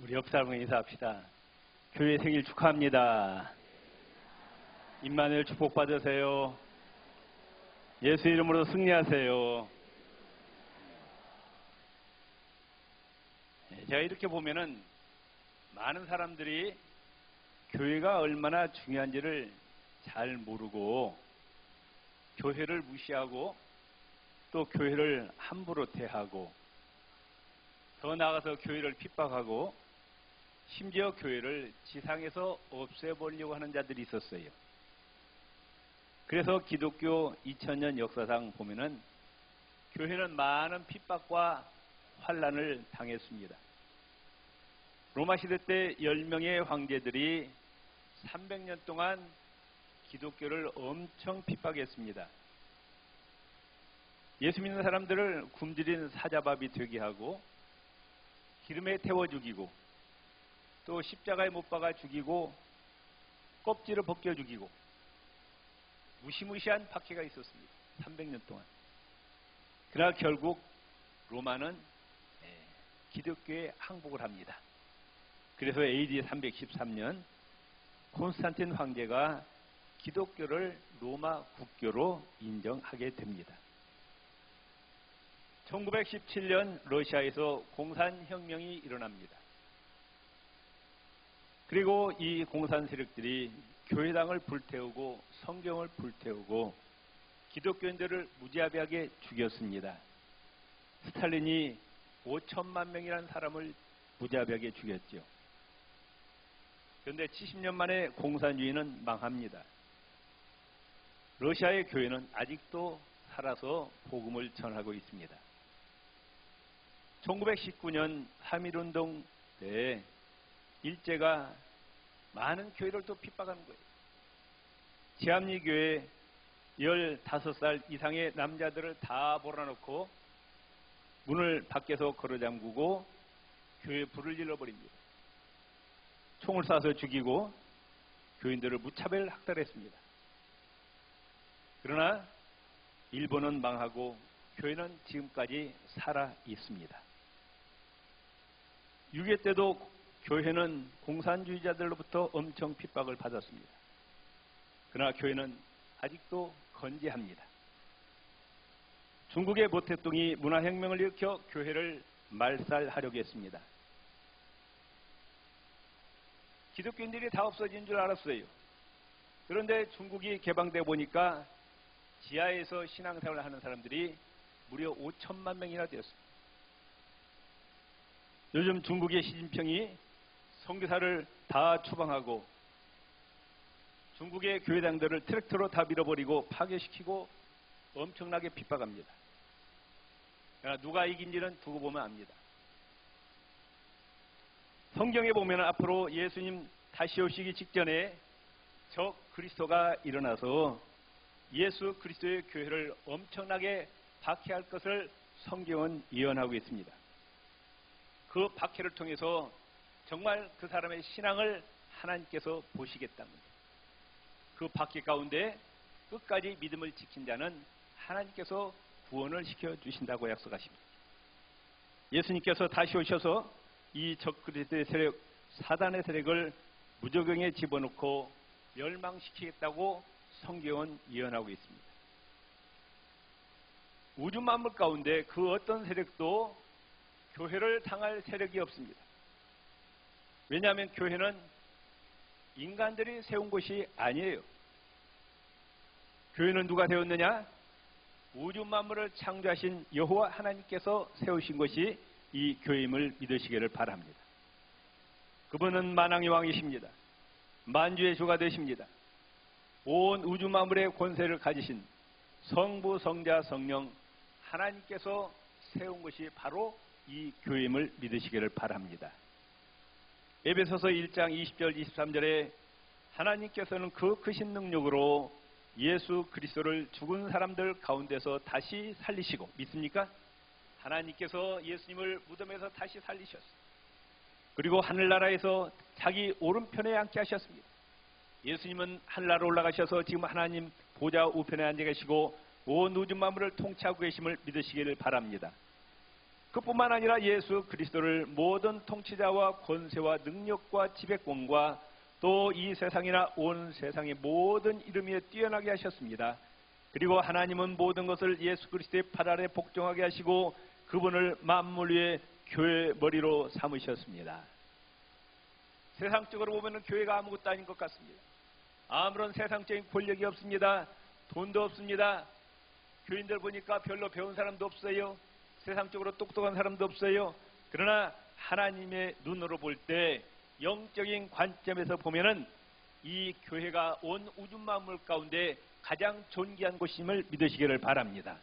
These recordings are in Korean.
우리 옆 사람과 인사합시다. 교회 생일 축하합니다. 임마누엘 축복 받으세요. 예수 이름으로 승리하세요. 제가 이렇게 보면은 많은 사람들이 교회가 얼마나 중요한지를 잘 모르고 교회를 무시하고 또 교회를 함부로 대하고 더 나아가서 교회를 핍박하고 심지어 교회를 지상에서 없애버리려고 하는 자들이 있었어요. 그래서 기독교 2000년 역사상 보면은 교회는 많은 핍박과 환난을 당했습니다. 로마 시대 때 10명의 황제들이 300년 동안 기독교를 엄청 핍박했습니다. 예수 믿는 사람들을 굶주린 사자밥이 되게 하고 기름에 태워 죽이고 또 십자가에 못 박아 죽이고 껍질을 벗겨 죽이고 무시무시한 박해가 있었습니다. 300년 동안. 그러나 결국 로마는 기독교에 항복을 합니다. 그래서 AD 313년 콘스탄틴 황제가 기독교를 로마 국교로 인정하게 됩니다. 1917년 러시아에서 공산혁명이 일어납니다. 그리고 이 공산 세력들이 교회당을 불태우고 성경을 불태우고 기독교인들을 무자비하게 죽였습니다. 스탈린이 5천만 명이라는 사람을 무자비하게 죽였죠. 그런데 70년 만에 공산주의는 망합니다. 러시아의 교회는 아직도 살아서 복음을 전하고 있습니다. 1919년 3.1운동 때 일제가 많은 교회를 또 핍박하는 거예요. 지암리교회 15살 이상의 남자들을 다 몰아넣고 문을 밖에서 걸어잠그고 교회에 불을 질러버립니다. 총을 쏴서 죽이고 교인들을 무차별 학살했습니다. 그러나 일본은 망하고 교회는 지금까지 살아 있습니다. 6.25 때도 교회는 공산주의자들로부터 엄청 핍박을 받았습니다. 그러나 교회는 아직도 건재합니다. 중국의 모 태동이 문화혁명을 일으켜 교회를 말살하려고 했습니다. 기독교인들이 다 없어진 줄 알았어요. 그런데 중국이 개방되어 보니까 지하에서 신앙생활을 하는 사람들이 무려 5천만 명이나 되었습니다. 요즘 중국의 시진핑이 선교사를 다 추방하고 중국의 교회당들을 트랙터로 다 밀어버리고 파괴시키고 엄청나게 핍박합니다. 그러나 누가 이긴지는 두고 보면 압니다. 성경에 보면 앞으로 예수님 다시 오시기 직전에 적 그리스도가 일어나서 예수 그리스도의 교회를 엄청나게 박해할 것을 성경은 예언하고 있습니다. 그 박해를 통해서 정말 그 사람의 신앙을 하나님께서 보시겠답니다. 그 박해 가운데 끝까지 믿음을 지킨 자는 하나님께서 구원을 시켜주신다고 약속하십니다. 예수님께서 다시 오셔서 이 적그리스도의 세력, 사단의 세력을 무저경에 집어넣고 멸망시키겠다고 성경은 예언하고 있습니다. 우주 만물 가운데 그 어떤 세력도 교회를 당할 세력이 없습니다. 왜냐하면 교회는 인간들이 세운 것이 아니에요. 교회는 누가 세웠느냐? 우주 만물을 창조하신 여호와 하나님께서 세우신 것이 이 교회임을 믿으시기를 바랍니다. 그분은 만왕의 왕이십니다. 만주의 주가 되십니다. 온 우주 만물의 권세를 가지신 성부, 성자, 성령 하나님께서 세운 것이 바로 이 교회임을 믿으시기를 바랍니다. 에베소서 1장 20절 23절에 하나님께서는 그 크신 능력으로 예수 그리스도를 죽은 사람들 가운데서 다시 살리시고, 믿습니까? 하나님께서 예수님을 무덤에서 다시 살리셨습니다. 그리고 하늘나라에서 자기 오른편에 앉게 하셨습니다. 예수님은 하늘나라로 올라가셔서 지금 하나님 보좌 우편에 앉아 계시고 온 우주 만물을 통치하고 계심을 믿으시기를 바랍니다. 그뿐만 아니라 예수 그리스도를 모든 통치자와 권세와 능력과 지배권과 또 이 세상이나 온 세상의 모든 이름 위에 뛰어나게 하셨습니다. 그리고 하나님은 모든 것을 예수 그리스도의 팔 아래 복종하게 하시고 그분을 만물 위에 교회 머리로 삼으셨습니다. 세상적으로 보면 교회가 아무것도 아닌 것 같습니다. 아무런 세상적인 권력이 없습니다. 돈도 없습니다. 교인들 보니까 별로 배운 사람도 없어요. 세상적으로 똑똑한 사람도 없어요. 그러나 하나님의 눈으로 볼 때 영적인 관점에서 보면은 이 교회가 온 우주 만물 가운데 가장 존귀한 곳임을 믿으시기를 바랍니다.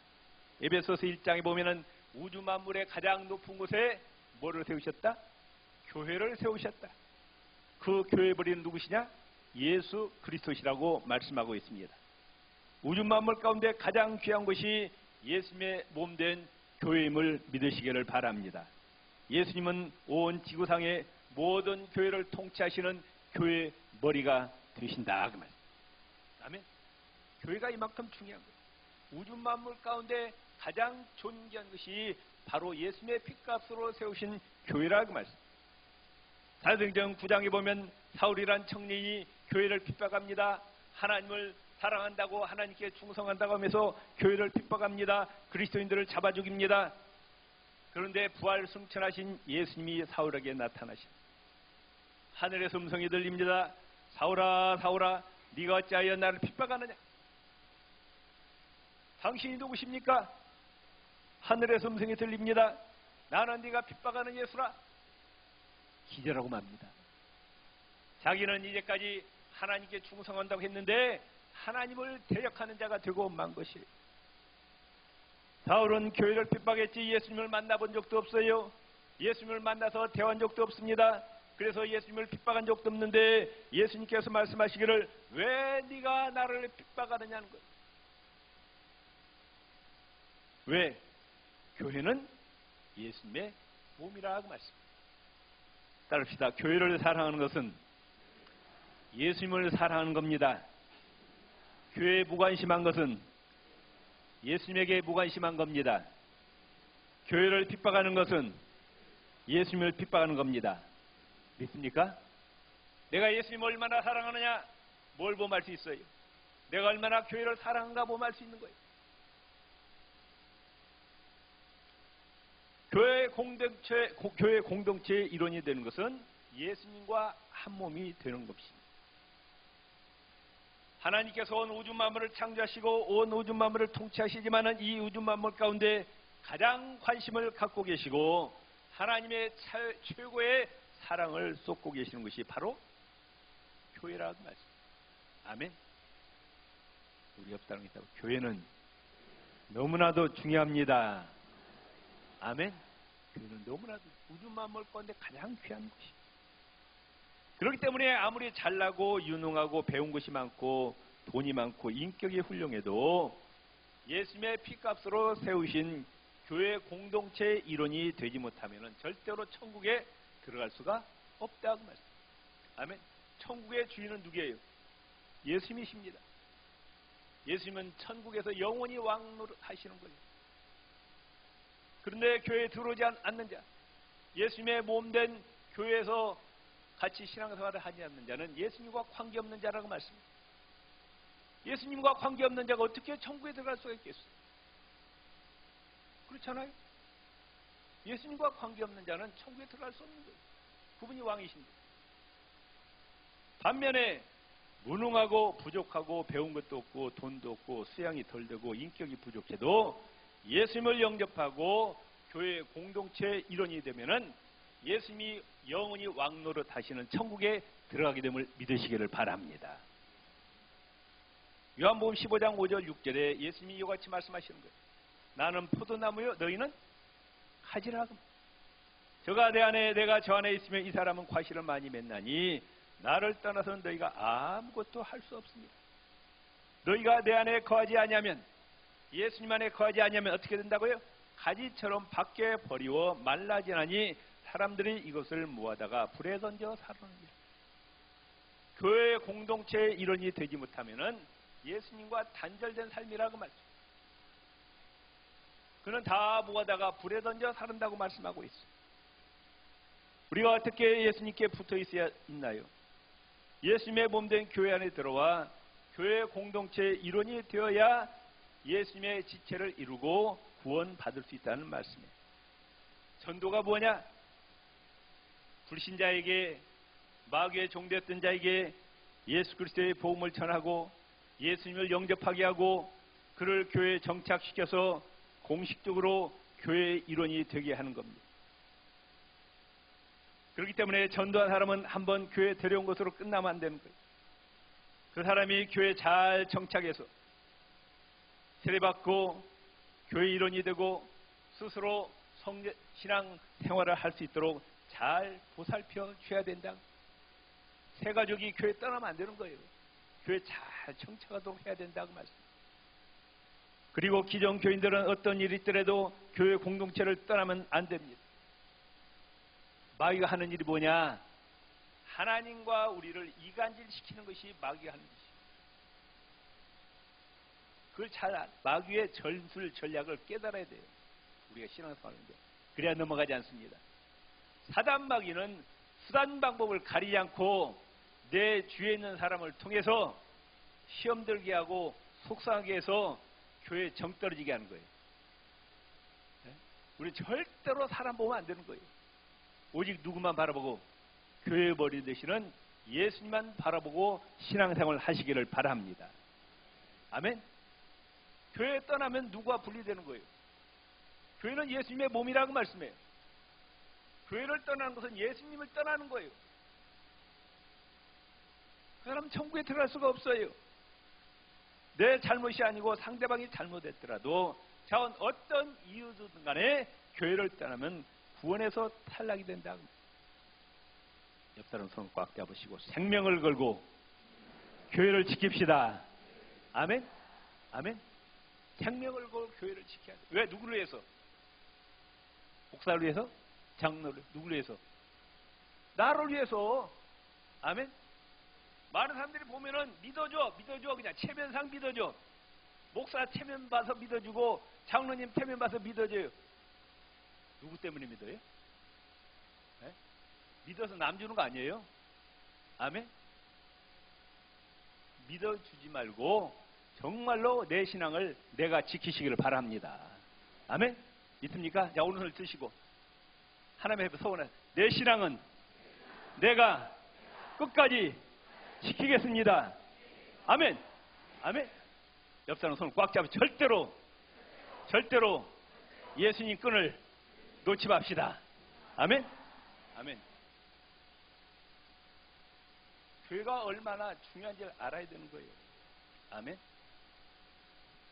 에베소서 1장에 보면은 우주 만물의 가장 높은 곳에 뭐를 세우셨다? 교회를 세우셨다. 그 교회 머리는 누구시냐? 예수 그리스도시라고 말씀하고 있습니다. 우주 만물 가운데 가장 귀한 것이 예수님의 몸된 교회임을 믿으시기를 바랍니다. 예수님은 온 지구상의 모든 교회를 통치하시는 교회 머리가 되신다. 그 말. 아멘. 교회가 이만큼 중요한 거예요. 우주 만물 가운데 가장 존귀한 것이 바로 예수님의 핏값으로 세우신 교회라 그 말씀. 사도행전 9장에 보면 사울이란 청년이 교회를 핍박합니다. 하나님을 사랑한다고 하나님께 충성한다고 하면서 교회를 핍박합니다. 그리스도인들을 잡아 죽입니다. 그런데 부활 승천하신 예수님이 사울에게 나타나십니다. 하늘에서 음성이 들립니다. 사울아 사울아 네가 어찌하여 나를 핍박하느냐? 당신이 누구십니까? 하늘에서 음성이 들립니다. 나는 네가 핍박하는 예수라. 기절하고 맙니다. 자기는 이제까지 하나님께 충성한다고 했는데 하나님을 대적하는 자가 되고 만 것이에요. 사울은 교회를 핍박했지 예수님을 만나본 적도 없어요. 예수님을 만나서 대화한 적도 없습니다. 그래서 예수님을 핍박한 적도 없는데 예수님께서 말씀하시기를 왜 네가 나를 핍박하느냐는 거예요. 왜? 교회는 예수님의 몸이라고 말씀합니다. 따릅시다. 교회를 사랑하는 것은 예수님을 사랑하는 겁니다. 교회에 무관심한 것은 예수님에게 무관심한 겁니다. 교회를 핍박하는 것은 예수님을 핍박하는 겁니다. 믿습니까? 내가 예수님을 얼마나 사랑하느냐? 뭘 보면 알 수 있어요? 내가 얼마나 교회를 사랑한가 보면 알 수 있는 거예요. 교회 공동체의 일원이 되는 것은 예수님과 한 몸이 되는 것입니다. 하나님께서 온 우주 만물을 창조하시고 온 우주 만물을 통치하시지만은 이 우주 만물 가운데 가장 관심을 갖고 계시고 하나님의 최고의 사랑을 쏟고 계시는 것이 바로 교회라고 말씀. 아멘. 우리 옆 사람이 있다고 교회는 너무나도 중요합니다. 아멘. 교회는 너무나도 우주 만물 가운데 가장 귀한 것이. 그렇기 때문에 아무리 잘나고 유능하고 배운 것이 많고 돈이 많고 인격이 훌륭해도 예수님의 피값으로 세우신 교회 공동체의 일원이 되지 못하면 절대로 천국에 들어갈 수가 없다고 말씀. 아멘. 천국의 주인은 누구예요? 예수님이십니다. 예수님은 천국에서 영원히 왕노릇하시는 거예요. 그런데 교회에 들어오지 않는 자, 예수님의 몸된 교회에서 같이 신앙생활을 하지 않는 자는 예수님과 관계없는 자라고 말씀합니다. 예수님과 관계없는 자가 어떻게 천국에 들어갈 수가 있겠어요? 그렇잖아요? 예수님과 관계없는 자는 천국에 들어갈 수 없는 거예요. 그분이 왕이신데. 반면에 무능하고 부족하고 배운 것도 없고 돈도 없고 수양이 덜 되고 인격이 부족해도 예수님을 영접하고 교회 공동체의 일원이 되면은 예수님이 영원히 왕노릇 하시는 천국에 들어가게 됨을 믿으시기를 바랍니다. 요한복음 15장 5절 6절에 예수님이 이와 같이 말씀하시는 거예요. 나는 포도나무요 너희는 가지라. 저가 내 안에 내가 저 안에 있으면 이 사람은 과실을 많이 맺나니 나를 떠나서는 너희가 아무것도 할 수 없습니다. 너희가 내 안에 거하지 아니하면 예수님 안에 거하지 아니하면 어떻게 된다고요? 가지처럼 밖에 버리워 말라지나니 사람들이 이것을 모아다가 불에 던져 사르느니라. 교회 공동체의 일원이 되지 못하면은 예수님과 단절된 삶이라고 말씀. 그는 다 모아다가 불에 던져 사른다고 말씀하고 있어요. 우리가 어떻게 예수님께 붙어 있어야 있나요? 예수님의 몸된 교회 안에 들어와 교회 공동체의 일원이 되어야 예수님의 지체를 이루고 구원받을 수 있다는 말씀이에요. 전도가 뭐냐? 불신자에게, 마귀의 종되었던 자에게 예수 그리스도의 복음을 전하고 예수님을 영접하게 하고 그를 교회에 정착시켜서 공식적으로 교회의 일원이 되게 하는 겁니다. 그렇기 때문에 전도한 사람은 한번 교회에 데려온 것으로 끝나면 안 되는 거예요. 그 사람이 교회에 잘 정착해서 세례받고 교회 일원이 되고 스스로 신앙 생활을 할 수 있도록 잘 보살펴 줘야 된다. 새 가족이 교회 떠나면 안 되는 거예요. 교회 잘 정착하도록 해야 된다고 말씀. 그리고 기존 교인들은 어떤 일이 있더라도 교회 공동체를 떠나면 안 됩니다. 마귀가 하는 일이 뭐냐? 하나님과 우리를 이간질시키는 것이 마귀가 하는 것이에요. 그걸 잘 마귀의 전술 전략을 깨달아야 돼요. 우리가 신앙생활하는데 그래야 넘어가지 않습니다. 사단 마귀는 수단 방법을 가리지 않고 내 주위에 있는 사람을 통해서 시험 들게 하고 속상하게 해서 교회에 정 떨어지게 하는 거예요. 우리 절대로 사람 보면 안 되는 거예요. 오직 누구만 바라보고 교회 머리 되시는 예수님만 바라보고 신앙생활을 하시기를 바랍니다. 아멘. 교회 떠나면 누구와 분리되는 거예요? 교회는 예수님의 몸이라고 말씀해요. 교회를 떠나는 것은 예수님을 떠나는 거예요. 그 사람은 천국에 들어갈 수가 없어요. 내 잘못이 아니고 상대방이 잘못했더라도 자원 어떤 이유든 간에 교회를 떠나면 구원에서 탈락이 된다. 옆 사람 손 꽉 잡으시고 생명을 걸고 교회를 지킵시다. 아멘? 아멘? 생명을 걸고 교회를 지켜야 돼. 왜? 누구를 위해서? 목사를 위해서? 장로를 누구를 위해서? 나를 위해서. 아멘? 많은 사람들이 보면은 믿어줘 그냥 체면상 믿어줘. 목사 체면 봐서 믿어주고 장로님 체면 봐서 믿어줘요. 누구 때문에 믿어요? 네? 믿어서 남 주는 거 아니에요? 아멘? 믿어주지 말고 정말로 내 신앙을 내가 지키시기를 바랍니다. 아멘? 믿습니까? 자, 오늘 드시고 하나님의 앞에 서원해. 내 신앙은 내가 끝까지 지키겠습니다. 아멘. 아멘. 옆 사람 손을 꽉 잡아 절대로 예수님 끈을 놓지 맙시다. 아멘. 아멘. 교회가 얼마나 중요한지를 알아야 되는 거예요. 아멘.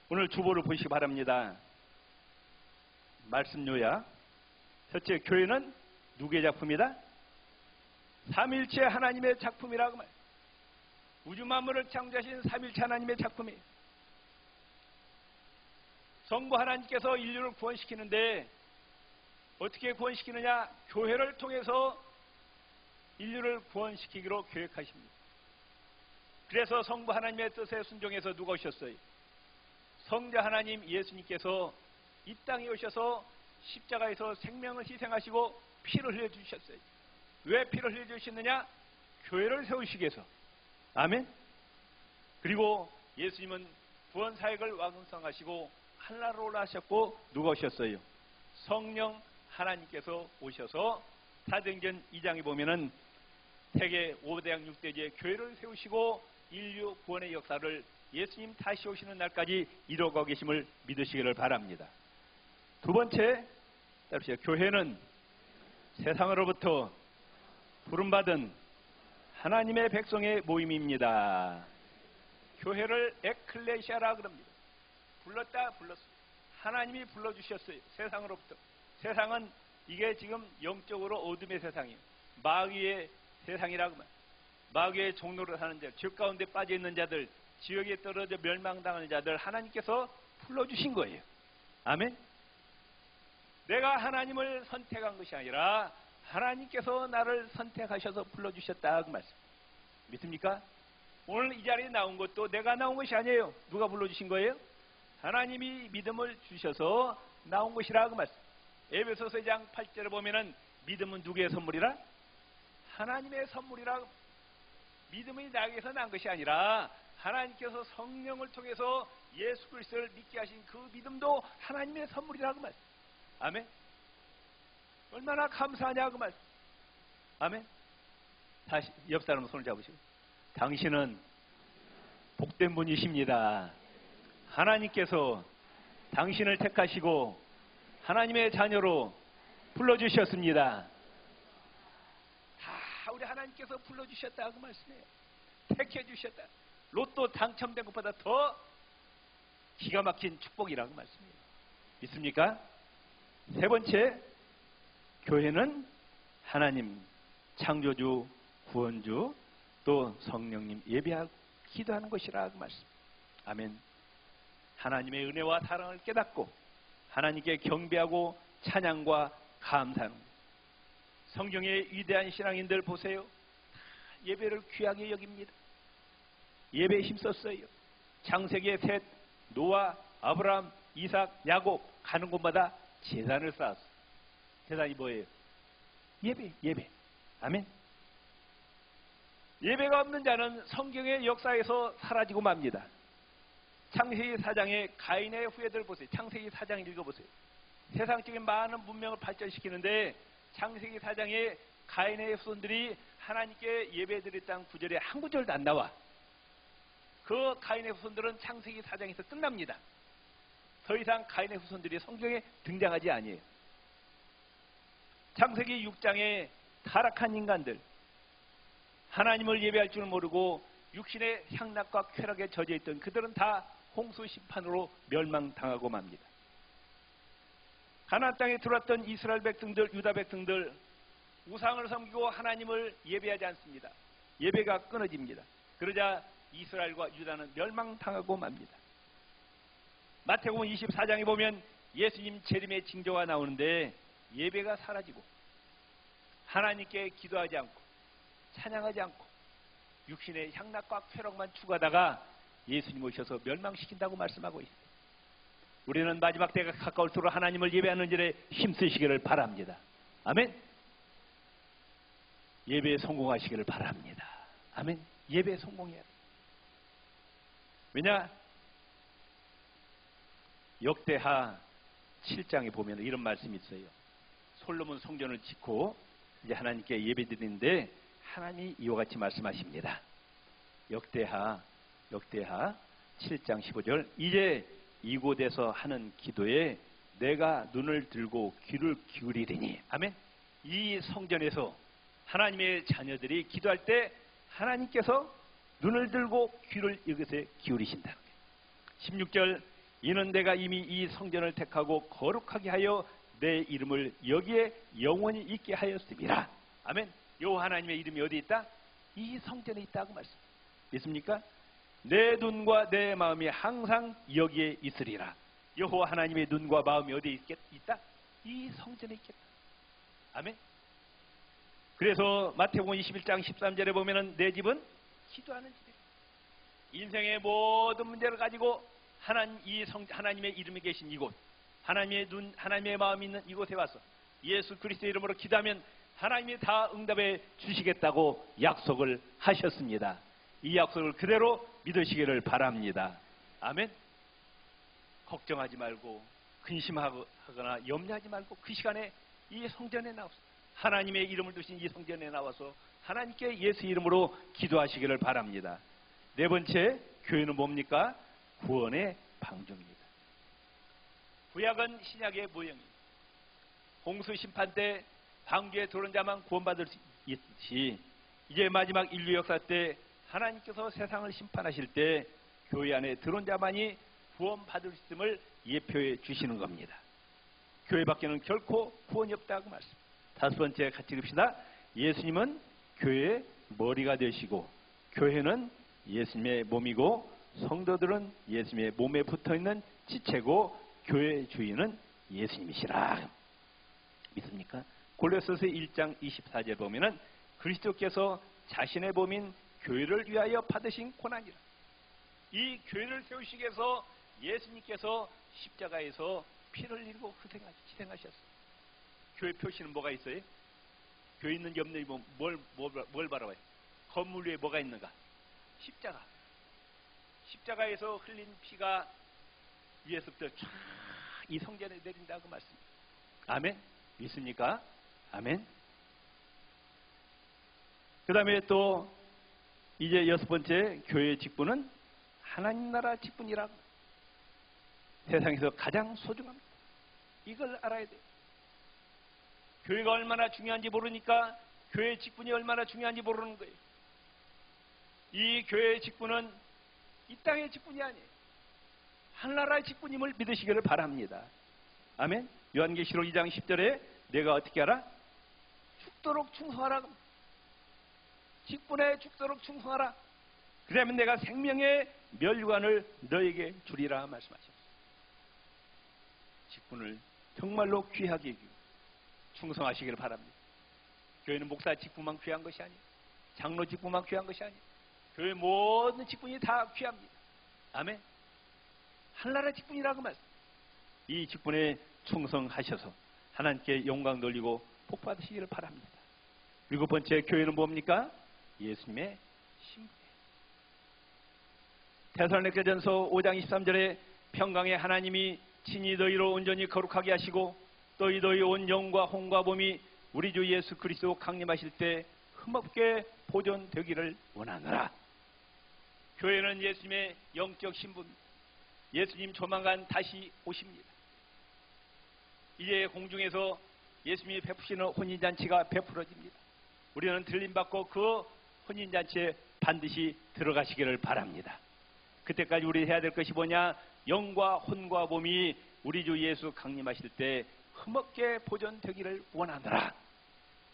오늘 주보를 보시기 바랍니다. 말씀 요약. 첫째, 교회는 누구의 작품이다? 삼일체 하나님의 작품이라고 말. 우주 만물을 창조하신 삼일체 하나님의 작품이에요. 성부 하나님께서 인류를 구원시키는데 어떻게 구원시키느냐? 교회를 통해서 인류를 구원시키기로 계획하십니다. 그래서 성부 하나님의 뜻에 순종해서 누가 오셨어요? 성자 하나님 예수님께서 이 땅에 오셔서 십자가에서 생명을 희생하시고 피를 흘려주셨어요. 왜 피를 흘려주셨느냐? 교회를 세우시기 위해서. 아멘. 그리고 예수님은 구원 사역을 완성하시고 하늘나라로 올라가셨고 누가 오셨어요? 성령 하나님께서 오셔서 사도행전 2장에 보면은 세계 5대양 6대지의 교회를 세우시고 인류 구원의 역사를 예수님 다시 오시는 날까지 이뤄가고 계심을 믿으시기를 바랍니다. 두 번째, 따르시죠. 교회는 세상으로부터 부름받은 하나님의 백성의 모임입니다. 교회를 에클레시아라 그럽니다. 불렀다 불렀어요. 하나님이 불러주셨어요. 세상으로부터. 세상은 이게 지금 영적으로 어둠의 세상이에요. 마귀의 세상이라고 말. 마귀의 종로를 하는 자, 죄 가운데 빠져있는 자들, 지옥에 떨어져 멸망당하는 자들 하나님께서 불러주신 거예요. 아멘. 내가 하나님을 선택한 것이 아니라 하나님께서 나를 선택하셔서 불러주셨다 그 말씀. 믿습니까? 오늘 이 자리에 나온 것도 내가 나온 것이 아니에요. 누가 불러주신 거예요? 하나님이 믿음을 주셔서 나온 것이라 그 말씀. 에베소서 2장 8절에 보면은 믿음은 누구의 선물이라? 하나님의 선물이라. 믿음이 나에게서 난 것이 아니라 하나님께서 성령을 통해서 예수 그리스도를 믿게 하신 그 믿음도 하나님의 선물이라고 말씀. 아멘. 얼마나 감사하냐 그 말씀. 아멘. 다시 옆 사람 손을 잡으시고, 당신은 복된 분이십니다. 하나님께서 당신을 택하시고 하나님의 자녀로 불러주셨습니다. 다 우리 하나님께서 불러주셨다 그 말씀이에요. 택해주셨다. 로또 당첨된 것보다 더 기가 막힌 축복이라고 말씀이에요. 믿습니까? 세 번째, 교회는 하나님 창조주, 구원주, 또 성령님 예배하고 기도하는 것이라 그 말씀. 아멘. 하나님의 은혜와 사랑을 깨닫고 하나님께 경배하고 찬양과 감사하는 것. 성경의 위대한 신앙인들 보세요. 예배를 귀하게 여깁니다. 예배에 힘썼어요. 창세기의 셋, 노아, 아브라함, 이삭, 야곱 가는 곳마다 제단을 쌓았어. 제단이 뭐예요? 예배. 아멘. 예배가 없는 자는 성경의 역사에서 사라지고 맙니다. 창세기 4장의 가인의 후예들 보세요. 창세기 4장 읽어보세요. 세상적인 많은 문명을 발전시키는데 창세기 4장에 가인의 후손들이 하나님께 예배드렸다는 구절에 한 구절도 안 나와. 그 가인의 후손들은 창세기 4장에서 끝납니다. 더 이상 가인의 후손들이 성경에 등장하지 아니에요. 창세기 6장에 타락한 인간들, 하나님을 예배할 줄 모르고 육신의 향락과 쾌락에 젖어있던 그들은 다 홍수 심판으로 멸망당하고 맙니다. 가나안 땅에 들어왔던 이스라엘 백성들, 유다 백성들 우상을 섬기고 하나님을 예배하지 않습니다. 예배가 끊어집니다. 그러자 이스라엘과 유다는 멸망당하고 맙니다. 마태복음 24장에 보면 예수님 재림의 징조가 나오는데 예배가 사라지고 하나님께 기도하지 않고 찬양하지 않고 육신의 향락과 쾌락만 추구하다가 예수님 오셔서 멸망시킨다고 말씀하고 있습니다. 우리는 마지막 때가 가까울수록 하나님을 예배하는 일에 힘쓰시기를 바랍니다. 아멘. 예배에 성공하시기를 바랍니다. 아멘. 예배에 성공해야 돼. 왜냐? 역대하 7장에 보면 이런 말씀이 있어요. 솔로몬 성전을 짓고 이제 하나님께 예배드리는데 하나님이 이와 같이 말씀하십니다. 역대하 7장 15절. 이제 이곳에서 하는 기도에 내가 눈을 들고 귀를 기울이리니. 아멘. 이 성전에서 하나님의 자녀들이 기도할 때 하나님께서 눈을 들고 귀를 이것에 기울이신다는 거예요. 16절. 이는 내가 이미 이 성전을 택하고 거룩하게 하여 내 이름을 여기에 영원히 있게 하였습니다. 아멘. 요 하나님의 이름이 어디 있다? 이 성전에 있다고 말씀. 믿습니까? 내 눈과 내 마음이 항상 여기에 있으리라. 여호와 하나님의 눈과 마음이 어디에 있다? 이 성전에 있겠다. 아멘. 그래서 마태복음 21장 13절에 보면은 내 집은 기도하는 집이에요. 인생의 모든 문제를 가지고 하나님의 이름이 계신 이곳, 하나님의 눈, 하나님의 마음이 있는 이곳에 와서 예수 그리스도의 이름으로 기도하면 하나님이 다 응답해 주시겠다고 약속을 하셨습니다. 이 약속을 그대로 믿으시기를 바랍니다. 아멘. 걱정하지 말고 근심하거나 염려하지 말고 그 시간에 이 성전에 나와서 하나님의 이름을 두신 이 성전에 나와서 하나님께 예수 이름으로 기도하시기를 바랍니다. 네 번째, 교회는 뭡니까? 구원의 방주입니다. 구약은 신약의 모형입니다. 홍수 심판 때 방주에 들어온 자만 구원받을 수 있듯이 이제 마지막 인류 역사 때 하나님께서 세상을 심판하실 때 교회 안에 들어온 자만이 구원받을 수 있음을 예표해 주시는 겁니다. 교회 밖에는 결코 구원이 없다고 말씀. 다섯 번째 같이 읽읍시다. 예수님은 교회의 머리가 되시고 교회는 예수님의 몸이고 성도들은 예수님의 몸에 붙어있는 지체고 교회의 주인은 예수님이시라. 믿습니까? 골로새서 1장 24절에 보면은 그리스도께서 자신의 몸인 교회를 위하여 받으신 고난이라. 이 교회를 세우시기 위해서 예수님께서 십자가에서 피를 흘리고 희생하셨어요. 교회 표시는 뭐가 있어요? 교회 있는지 없는지 뭘 바라봐요? 건물 위에 뭐가 있는가? 십자가. 십자가에서 흘린 피가 위에서부터 쫙 이 성전에 내린다고 말씀입니다. 아멘? 믿습니까? 아멘? 그 다음에 또 이제 6번째 교회의 직분은 하나님 나라 직분이라고. 세상에서 가장 소중합니다. 이걸 알아야 돼요. 교회가 얼마나 중요한지 모르니까 교회의 직분이 얼마나 중요한지 모르는 거예요. 이 교회의 직분은 이 땅의 직분이 아니에요. 하늘나라의 직분임을 믿으시기를 바랍니다. 아멘. 요한계시록 2장 10절에 내가 어떻게 하라? 죽도록 충성하라. 직분에 죽도록 충성하라. 그러면 내가 생명의 멸관을 너에게 주리라 말씀하셨습니다. 직분을 정말로 귀하게 여기고 충성하시기를 바랍니다. 교회는 목사 직분만 귀한 것이 아니에요. 장로 직분만 귀한 것이 아니에요. 교회 모든 직분이 다 귀합니다. 아멘. 하늘나라 직분이라고 말씀. 이 직분에 충성하셔서 하나님께 영광 돌리고 복 받으시기를 바랍니다. 7번째 교회는 뭡니까? 예수님의 신부예요. 데살로니가전서 5장 23절에 평강의 하나님이 친히 너희로 온전히 거룩하게 하시고 또 너희 온 영과 혼과 몸이 우리 주 예수 그리스도 강림하실 때 흠없게 보존되기를 원하노라. 교회는 예수님의 영적 신부입니다. 예수님 조만간 다시 오십니다. 이제 공중에서 예수님이 베푸시는 혼인잔치가 베풀어집니다. 우리는 들림받고 그 혼인잔치에 반드시 들어가시기를 바랍니다. 그때까지 우리 해야 될 것이 뭐냐? 영과 혼과 몸이 우리 주 예수 강림하실 때 흠없게 보존되기를 원하노라.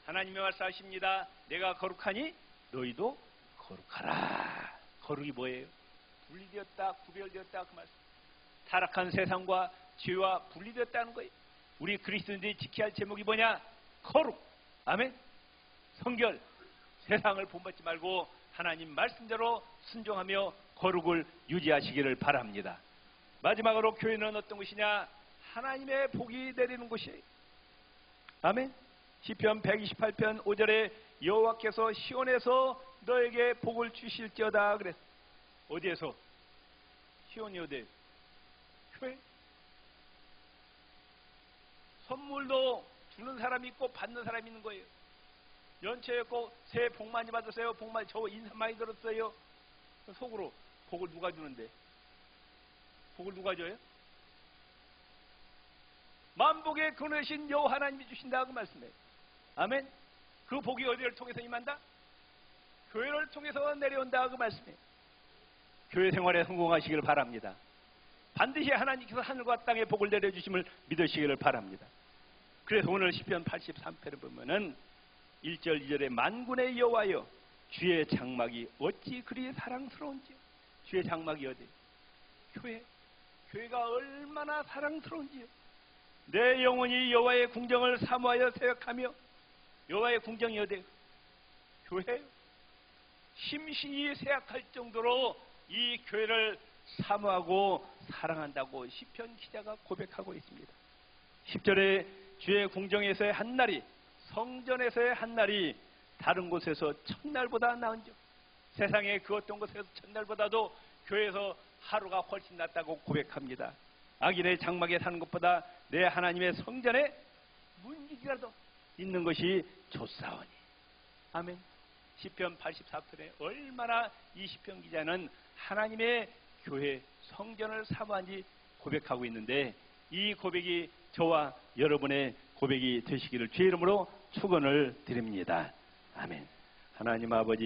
하나님의 말씀하십니다. 내가 거룩하니 너희도 거룩하라. 거룩이 뭐예요? 분리되었다, 구별되었다 그 말씀. 타락한 세상과 죄와 분리되었다는 거예요. 우리 그리스도인들이 지켜야 할 제목이 뭐냐? 거룩. 아멘. 성결. 세상을 본받지 말고 하나님 말씀대로 순종하며 거룩을 유지하시기를 바랍니다. 마지막으로 교회는 어떤 것이냐? 하나님의 복이 내리는 곳이에요. 아멘. 시편 128편 5절에 여호와께서 시온에서 너에게 복을 주실지어다 그랬어. 어디에서? 시온이 어디에요? 교회. 선물도 주는 사람이 있고 받는 사람이 있는 거예요. 연초에 꼭 새해 복 많이 받으세요. 복 많이, 저 인사 많이 들었어요. 속으로 복을 누가 주는데? 복을 누가 줘요? 만복의 근원이신 여호와 하나님이 주신다고 말씀해요. 아멘. 그 복이 어디를 통해서 임한다? 교회를 통해서 내려온다고 말씀해요. 교회 생활에 성공하시기를 바랍니다. 반드시 하나님께서 하늘과 땅에 복을 내려주심을 믿으시기를 바랍니다. 그래서 오늘 시편 83편을 보면은 1절 2절에 만군의 여호와여 주의 장막이 어찌 그리 사랑스러운지. 주의 장막이 어디? 교회. 교회가 얼마나 사랑스러운지요. 내 영혼이 여호와의 궁정을 사모하여 생각하며. 여호와의 궁정이 어디예요? 교회예요. 심신이 생각할 정도로 이 교회를 사모하고 사랑한다고 시편 기자가 고백하고 있습니다. 10절에 주의 궁정에서의 한 날이, 성전에서의 한 날이 다른 곳에서 첫날보다 나은즉. 세상의 그 어떤 곳에서 첫날보다도 교회에서 하루가 훨씬 낫다고 고백합니다. 악인의 장막에 사는 것보다 내 하나님의 성전에 문지기라도 있는 것이 좋사오니. 아멘. 시편 84편에 얼마나 이 시편 기자는 하나님의 교회 성전을 사모한지 고백하고 있는데, 이 고백이 저와 여러분의 고백이 되시기를 주의 이름으로 축원을 드립니다. 아멘. 하나님 아버지